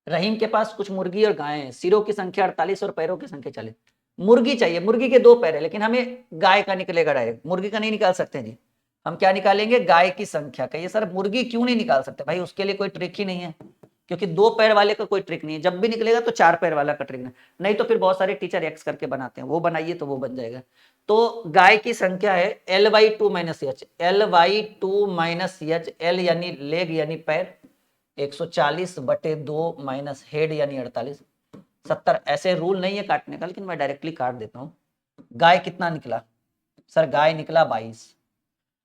रहीम के पास कुछ मुर्गी और गाय हैं, सिरों की संख्या 48 और पैरों की संख्या 40। मुर्गी चाहिए, मुर्गी के 2 पैर है, लेकिन हमें गाय का निकलेगा डायरेक्ट, मुर्गी का नहीं निकाल सकते जी। हम क्या निकालेंगे, गाय की संख्या। कहिए सर मुर्गी क्यों नहीं निकाल सकते, भाई उसके लिए कोई ट्रिक ही नहीं है, क्योंकि 2 पैर वाले का कोई ट्रिक नहीं है, जब भी निकलेगा तो 4 पैर वाला का ट्रिक नहीं तो फिर बहुत सारे टीचर एक्स करके बनाते हैं, वो बनाइए तो वो बन जाएगा। तो गाय की संख्या है L/2 minus H, L/2 minus H, L यानी लेग यानी पैर, 140/2 माइनस हेड यानी 48, 70। ऐसे रूल नहीं है काटने का, लेकिन मैं डायरेक्टली काट देता हूं। गाय कितना निकला सर, गाय निकला 22।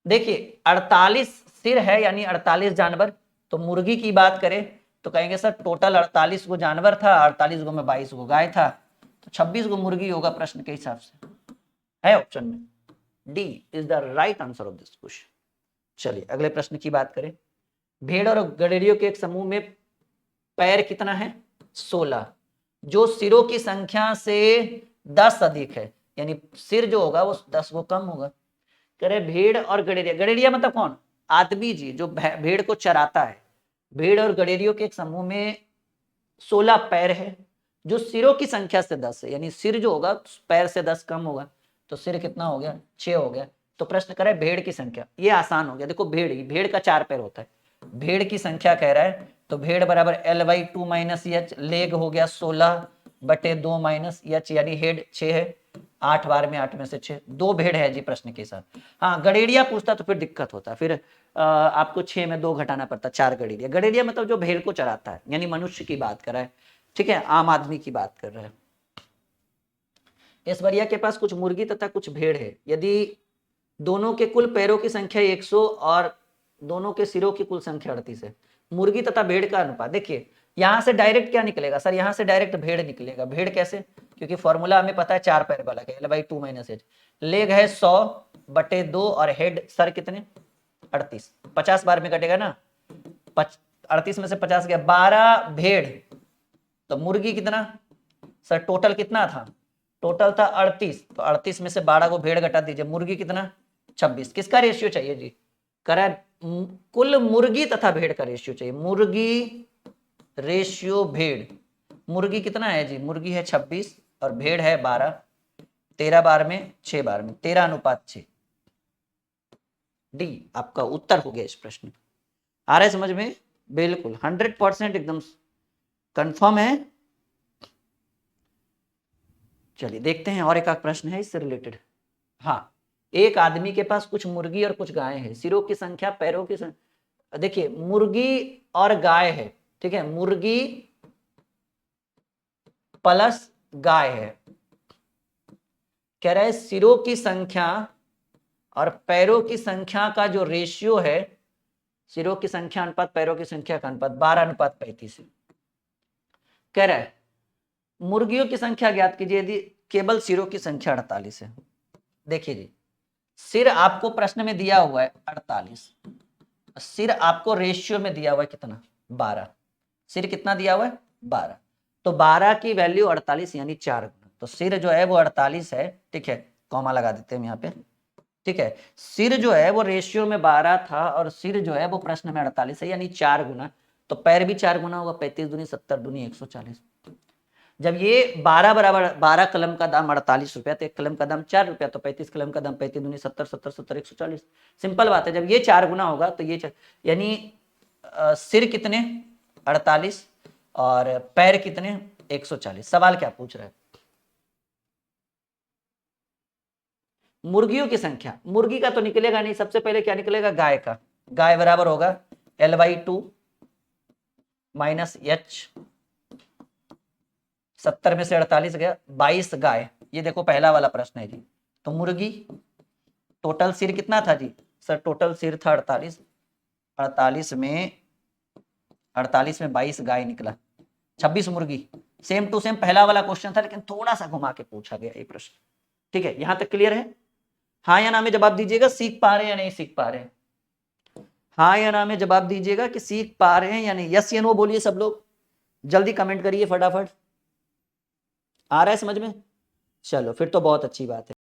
देखिए 48 सिर है यानी 48 जानवर, तो मुर्गी की बात करें तो कहेंगे सर टोटल 48 गो जानवर था, 48 गो में 22 गो गाय था, तो 26 गो मुर्गी होगा प्रश्न के हिसाब से, है ऑप्शन में D is the right answer of this question. चलिए अगले प्रश्न की बात करें। भेड़ और गडेरियों के एक समूह में पैर कितना है, 16, जो सिरों की संख्या से 10 अधिक है, यानी सिर जो होगा वो 10 गो कम होगा। कह रहे भेड़ और गडेरिया, गडेरिया मतलब कौन, आदमी जी जो भेड़ को चराता है। भेड़ और गडेरियों के एक समूह में 16 पैर है, जो सिरों की संख्या से 10 है, यानी सिर जो होगा पैर से 10 कम होगा, तो सिर कितना हो गया, 6 हो गया। तो प्रश्न कर रहा है भेड़ की संख्या, ये आसान हो गया, देखो भेड़ का 4 पैर होता है, भेड़ की संख्या कह रहा है, तो भेड़ बराबर L/2 माइनस एच, लेग हो गया 16/2 माइनस एच, यानी हेड 6 है, 8 बार में 8 में से 6, 2 भेड़ है जी प्रश्न के साथ। हाँ गडेरिया पूछता तो फिर दिक्कत होता, फिर आपको 6 में 2 घटाना पड़ता, 4 गडेरिया। गडेरिया मतलब जो भेड़ को चराता है, यानी मनुष्य की बात कर रहा है, ठीक है, आम आदमी की बात कर रहा है। ऐश्वर्या के पास कुछ मुर्गी तथा कुछ भेड़ है, यदि दोनों के कुल पैरों की संख्या 100 और दोनों के सिरों की कुल संख्या 38 है, मुर्गी तथा भेड़ का अनुपात। देखिए यहां से डायरेक्ट क्या निकलेगा सर, यहां से डायरेक्ट भेड़ निकलेगा। भेड़ कैसे, क्योंकि फॉर्मूला हमें पता है 4 पैर वाला है, L/2 माइनस एच, लेग है 100/2 और हेड सर कितने 38, 50 बार में कटेगा ना, 38 में से 50 गया, 12 भेड़, तो मुर्गी कितना सर, टोटल कितना था, टोटल था 38, तो 38 में से 12 को भेड़ घटा दीजिए, मुर्गी कितना 26। किसका रेशियो चाहिए जी, करा कुल मुर्गी तथा भेड़ का रेशियो चाहिए, मुर्गी रेशियो भेड़, मुर्गी कितना है जी, मुर्गी है 26 और भेड़ है 12, 13 बार में 6 बार में 13:6। डी आपका उत्तर हो गया इस प्रश्न का। आ रहा है समझ में, बिल्कुल 100% एकदम कंफर्म है। चलिए देखते हैं और एक प्रश्न है इससे रिलेटेड। हाँ, एक आदमी के पास कुछ मुर्गी और कुछ गाय है, सिरों की संख्या पैरों की संख्या, देखिए मुर्गी और गाय है, ठीक है, मुर्गी प्लस गाय है, कह रहा है सिरों की संख्या और पैरों की संख्या का जो रेशियो है, सिरों की संख्या अनुपात पैरों की संख्या का अनुपात 12:35 है। कह रहा है मुर्गियों की संख्या ज्ञात कीजिए यदि केवल सिरों की संख्या 48 है। देखिए जी, सिर आपको प्रश्न में दिया हुआ है 48, सिर आपको रेशियो में दिया हुआ है कितना 12, सिर कितना दिया हुआ है 12, तो 12 की वैल्यू 48 यानी 4 गुना, तो सिर जो है वो 48 है, ठीक है, कॉमा लगा देते हैं यहाँ पे, ठीक है, सिर जो है वो रेशियो में 12 था और सिर जो है वो प्रश्न में 48 है, यानी 4 गुना, तो पैर भी 4 गुना होगा, 35 दूनी 70 दूनी 140। जब ये 12 बराबर 12 कलम का दाम 48 रुपया, तो एक कलम का दाम 4 रुपया, तो 35 कलम का दाम 35 दूनी 70 70 70 140। सिंपल बात है, जब ये 4 गुना होगा तो ये यानी सिर कितने 48 और पैर कितने 140। सवाल क्या पूछ रहा है, मुर्गियों की संख्या, मुर्गी का तो निकलेगा नहीं, सबसे पहले क्या निकलेगा गाय का, गाय बराबर होगा L/2 माइनस एच, 70 में से 48 गया, 22 गाय, ये देखो पहला वाला प्रश्न है जी। तो मुर्गी टोटल सिर कितना था जी सर, टोटल सिर था 48, 48 में 22 गाय निकला, 26 मुर्गी। सेम टू सेम पहला वाला क्वेश्चन था, लेकिन थोड़ा सा घुमा के पूछा गया ये प्रश्न, ठीक है, यहां तक क्लियर है। हाँ या ना में जवाब दीजिएगा, सीख पा रहे हैं या नहीं सीख पा रहे हैं, हाँ या ना में जवाब दीजिएगा कि सीख पा रहे हैं या नहीं, यस या नो बोलिए सब लोग, जल्दी कमेंट करिए फटाफट। आ रहा है समझ में, चलो फिर तो बहुत अच्छी बात है।